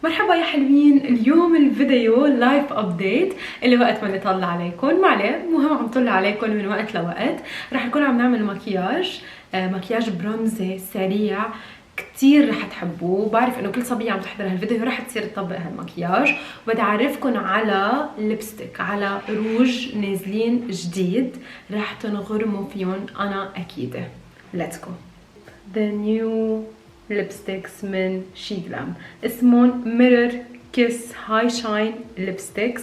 مرحبا يا حلوين. اليوم الفيديو لايف ابديت اللي وقت ما نطلع عليكم، ما عليه، مهم عم طلع عليكم من وقت لوقت. رح نكون عم نعمل مكياج، مكياج برونزي سريع كتير رح تحبوه. بعرف انه كل صبية عم تحضر هالفيديو رح تصير تطبق هالمكياج. وبدي اعرفكم على ليبستيك، على روج نازلين جديد رح تنغرموا فيهم انا اكيدة. ليتس جو. the new lipsticks من شيغلام، اسمهم ميرور كيس هاي شاين ليبستيكس.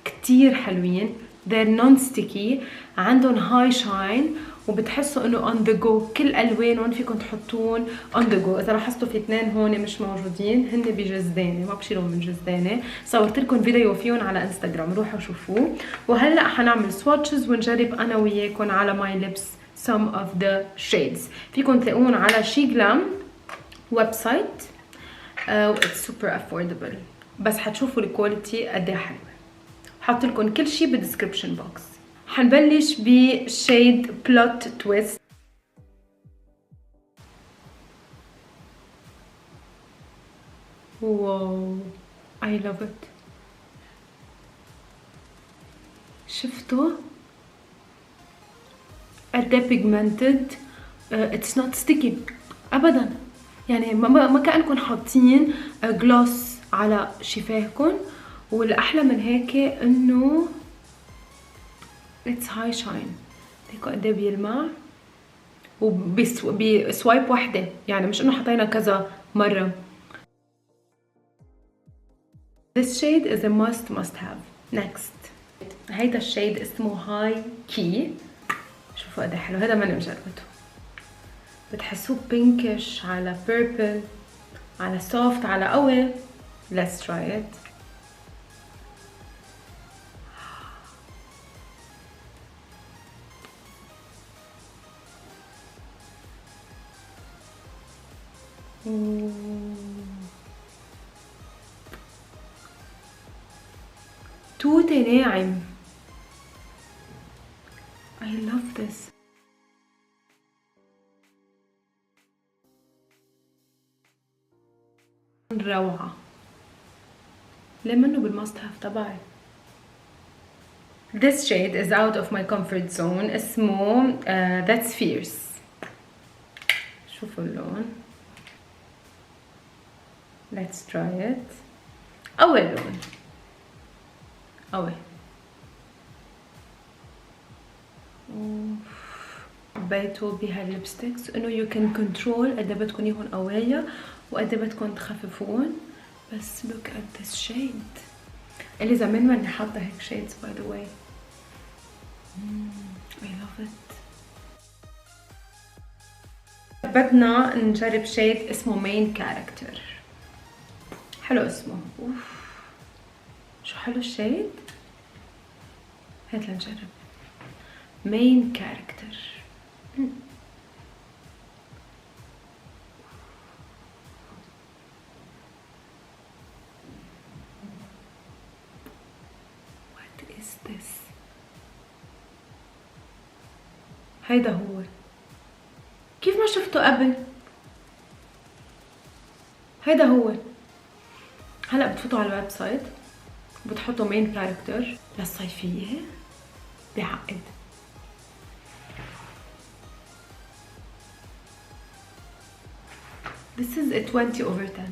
كتير حلوين، they're non sticky، عندهم هاي شاين وبتحسوا انه on the go. كل الوانهم فيكم تحطون on the go. اذا لاحظتوا في اثنين هون مش موجودين، هن بجزدانه، ما بشيلهم من جزدانه. صورت لكم فيديو فيهم على انستغرام، روحوا شوفوه. وهلا حنعمل swatches ونجرب انا وياكم على my lips some of the shades. فيكم تلاقون على شيغلام ويب سايت، it's super affordable، بس حتشوفوا الكواليتي قد ايه حلوه. حاط لكم كل شيء بالدسكربشن بوكس. حنبلش بشيد بلوت تويست. واو I love it. شفتوا قد ايه pigmented، it's not sticky ابدا. يعني ما كأنكم حاطين جلوس على شفاهكم. والاحلى من هيك انه it's high shine. هيك قد ايه بيلمع وبسوايب واحده، يعني مش انه حطينا كذا مره. this shade is a must have. next هيدا الشيد اسمه هاي كي. شوفوا قد ايه حلو، هذا ماني مجربته. بتحسوه بينكش على بيربل على سوفت على قوي. let's try it. توتي ناعم. I love this. روعة. ليه منه بالماست هاف تبعي. This shade is out of my comfort zone. اسمه That's Fierce. شوفوا اللون. Let's try it. أول لون قوي. حبيته بهالليبستيكس انه you can control قد بدكم اياهم قوية وقد بدكم تخففون. بس look at this shade. اللي زمان ماني حاطة هيك shades by the way. I love it. بدنا نجرب شيد اسمه مين كاركتر. حلو اسمه. اوف شو حلو الشيد. هات لنجرب مين كاركتر. what is this. هيدا هو. كيف ما شفته قبل. هيدا هو. هلا بتفوتوا على الويب سايت بتحطوا مين كاركتر للصيفية. بعقد. This is a 20/10.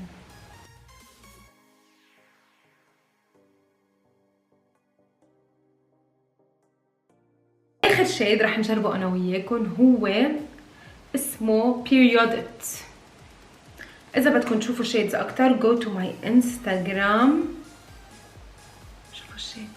اخر شيد رح نجربه انا وياكم هو اسمه Periodit. اذا بدكم تشوفوا شيدز اكتر go to my Instagram. شوفوا الشيد.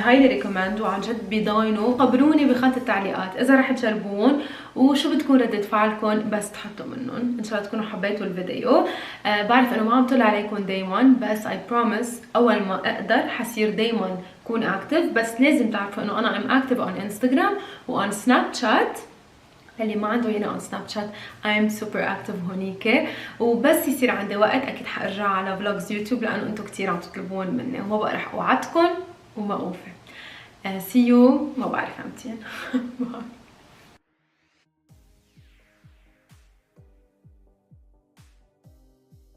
هايلي ريكومند وعن جد بيضاينوا. خبروني بخانة التعليقات اذا رح تجربون وشو بتكون ردة فعلكم بس تحطوا منهم. ان شاء الله تكونوا حبيتوا الفيديو. بعرف انه ما عم طلع عليكم دايما بس اي بروميس اول ما اقدر حصير دايما كون اكتف. بس لازم تعرفوا انه انا ام اكتف اون انستغرام وان سناب شات. اللي ما عنده هنا on سناب شات I'm super active هونيك. وبس يصير عندي وقت اكيد حارجع على فلوجز يوتيوب لانه انتم كثير عم تطلبون مني وما بقى رح اوعدكم وما اوفي. see you. ما بعرف امتين.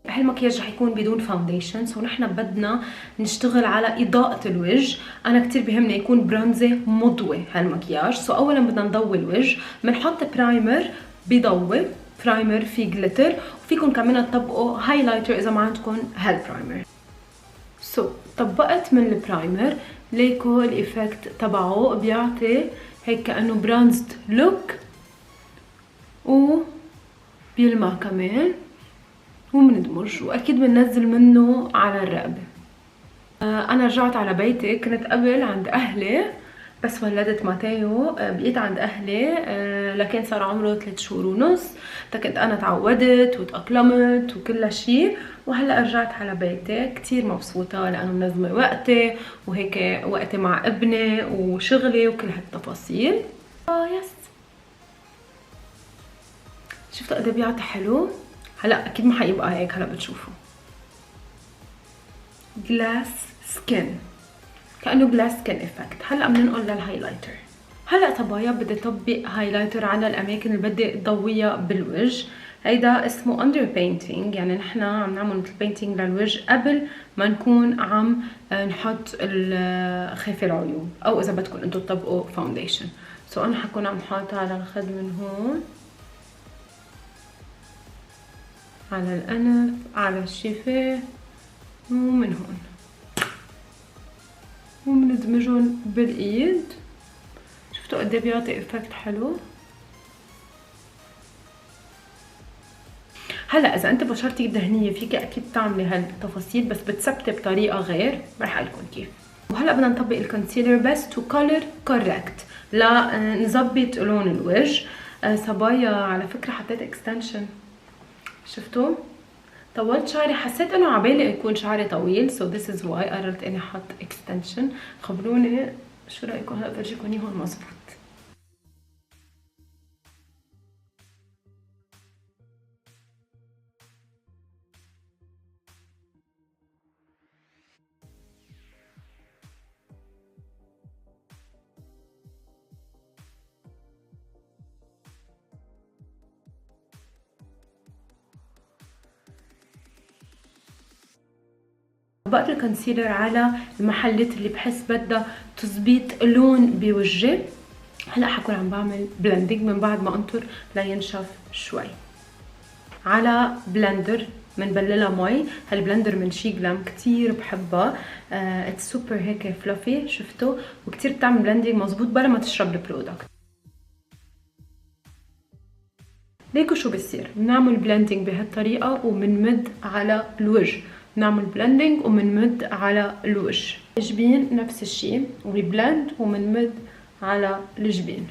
هالمكياج رح يكون بدون فاونديشن. سو نحن بدنا نشتغل على اضاءة الوجه. انا كتير بهمني يكون برونزي مضوي هالمكياج. سو اولا بدنا نضوي الوجه. بنحط برايمر بضوي، برايمر في جليتر، وفيكم كمان تطبقوا هايلايتر اذا ما عندكم هالبرايمر. سو طبقت من البرايمر ليكو الايفكت تبعه بيعطي هيك كانه برونزد لوك وبيلمع كمان ومندمج. واكيد بننزل منه على الرقبه. انا رجعت على بيتي. كنت قبل عند اهلي بس ولدت ماتيو. بقيت عند اهلي لكن صار عمره 3 شهور ونص. كنت انا تعودت وتاقلمت وكل شيء وهلا رجعت على بيتي. كتير مبسوطه لانه منظمه وقتي وهيك وقتي مع ابني وشغلي وكل هالتفاصيل. يس شفتوا قد ايه بيعطي حلو. هلا اكيد ما حيبقى هيك. هلا بتشوفوا جلاس سكين كانه جلاس سكين افكت. هلا بدنا ننقل للهايلايتر. هلا صبايا بدي اطبق هايلايتر على الاماكن اللي بدي ضويها بالوجه. هيدا اسمه اندر بينتينج، يعني نحن عم نعمل مثل بينتينج للوجه قبل ما نكون عم نحط خيف العيون او اذا بدكم انتم تطبقوا فاونديشن. سو انا حكون عم حاطها على الخد من هون، على الأنف، على الشفاه ومن هون، ومندمجهم بالإيد. شفتوا قد ايه بيعطي افكت حلو. هلا اذا انت بشرتك دهنيه فيك اكيد تعملي هالتفاصيل بس بتثبتي بطريقه غير. رح اقلكم كيف. وهلا بدنا نطبق الكونسيلر بس تو كولر كوركت لنظبط لون الوجه. صبايا على فكره حطيت اكستنشن. شفتوا طولت شعري. حسيت انه عبالي يكون شعري طويل so this is why قررت اني احط extension. خبروني شو رايكم. هلا برجيكم اياهم مظبوط. طبقت الكونسيلر على المحلات اللي بحس بدها تظبيط لون بوجهي. هلا حكون عم بعمل بلندنج من بعد ما انطر لينشف شوي على بلندر منبللها مي. هالبلندر من شي جلام كتير بحبها. اتس سوبر هيك فلافي. شفتوا وكتير بتعمل بلندنج مزبوط بلا ما تشرب البرودكت. ليكو شو بصير. بنعمل بلندنج بهالطريقه وبنمد على الوجه. نعمل بلندنج ومنمد على الوجه. الجبين نفس الشيء وبلند ومنمد على الجبين.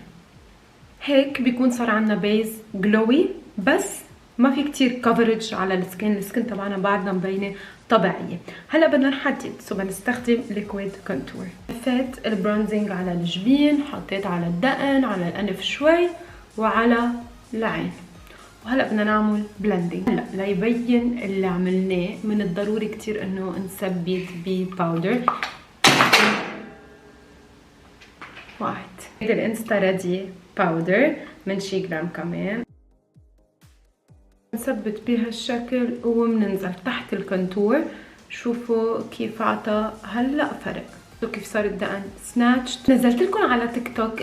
هيك بيكون صار عنا بيز جلوي بس ما في كتير كفرج على السكين. السكين تبعنا بعدنا مبينه طبيعيه. هلا بدنا نحدد. سو بنستخدم ليكويد كونتور. لفيت البرونزنج على الجبين، حطيت على الدقن، على الانف شوي وعلى العين. وهلا بدنا نعمل بلندنج. هلا ليبين اللي عملناه من الضروري كتير انه نثبت بباودر. واحد هيدا الانستا ريدي باودر من شي جرام كمان. نثبت بهالشكل وبننزل تحت الكونتور. شوفوا كيف عطى هلا فرق. شوفوا كيف صار الدقن سناتش. نزلت لكم على تيك توك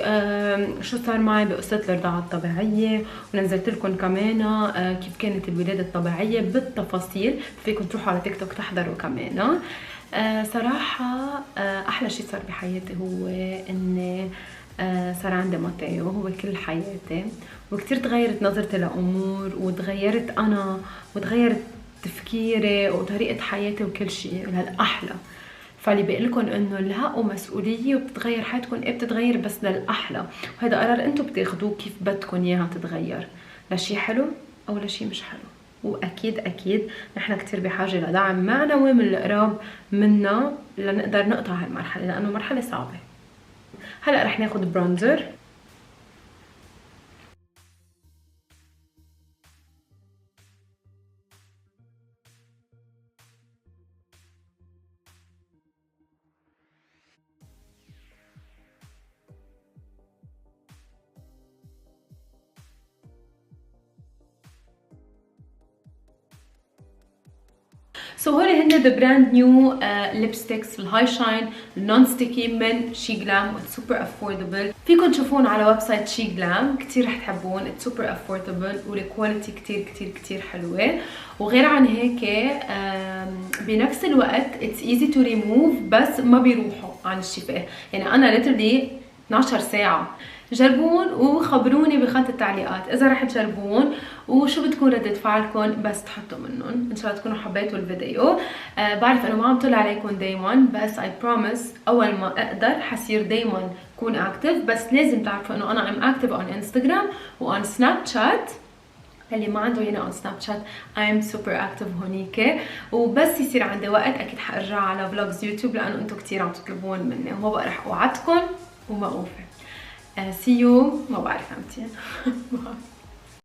شو صار معي بقصه الرضاعه الطبيعيه، ونزلت لكم كمان كيف كانت الولاده الطبيعيه بالتفاصيل. فيكم تروحوا على تيك توك تحضروا كمان. صراحه احلى شيء صار بحياتي هو اني صار عندي ماتيو. هو كل حياتي وكتير تغيرت نظرتي لأمور وتغيرت أنا وتغيرت تفكيري وطريقة حياتي وكل شيء للأحلى. فاللي بقول لكم انه لا ومسؤوليه وبتتغير حياتكم، ايه بتتغير بس للاحلى، وهذا قرار انتم بتاخذوه كيف بدكم اياها تتغير، لشي حلو او لشي مش حلو. واكيد اكيد نحن كثير بحاجه لدعم معنوي من القراب منا لنقدر نقطع هالمرحله، لانه مرحله صعبه. هلا رح ناخذ برونزر. سو هول هن ذا براند نيو ليبستيكس الهاي شاين النون ستيكي من شي جلام، سوبر افوردبل. فيكم تشوفون على ويب سايت شي جلام، كثير رح تحبون، سوبر افوردبل والكواليتي كثير كثير كثير حلوه. وغير عن هيك بنفس الوقت اتس ايزي تو ريموف، بس ما بيروحوا عن الشفاه. يعني انا ليترلي 12 ساعه. جربون وخبروني بخانة التعليقات اذا رح تجربون وشو بتكون ردة فعلكم بس تحطوا منهم. ان شاء الله تكونوا حبيتوا الفيديو. بعرف انه ما عم طلع عليكم دايما، بس اي بروميس اول ما اقدر حصير دايما كون اكتف. بس لازم تعرفوا انه انا ام اكتف اون انستغرام وان سناب شات. اللي ما عنده هنا on سناب شات I'm super active هونيك. وبس يصير عندي وقت اكيد حارجع على فلوجز يوتيوب، لانه انتم كثير عم تطلبون مني، وما بقى رح اوعدكم وما اوفي. see you ما بعرف امتى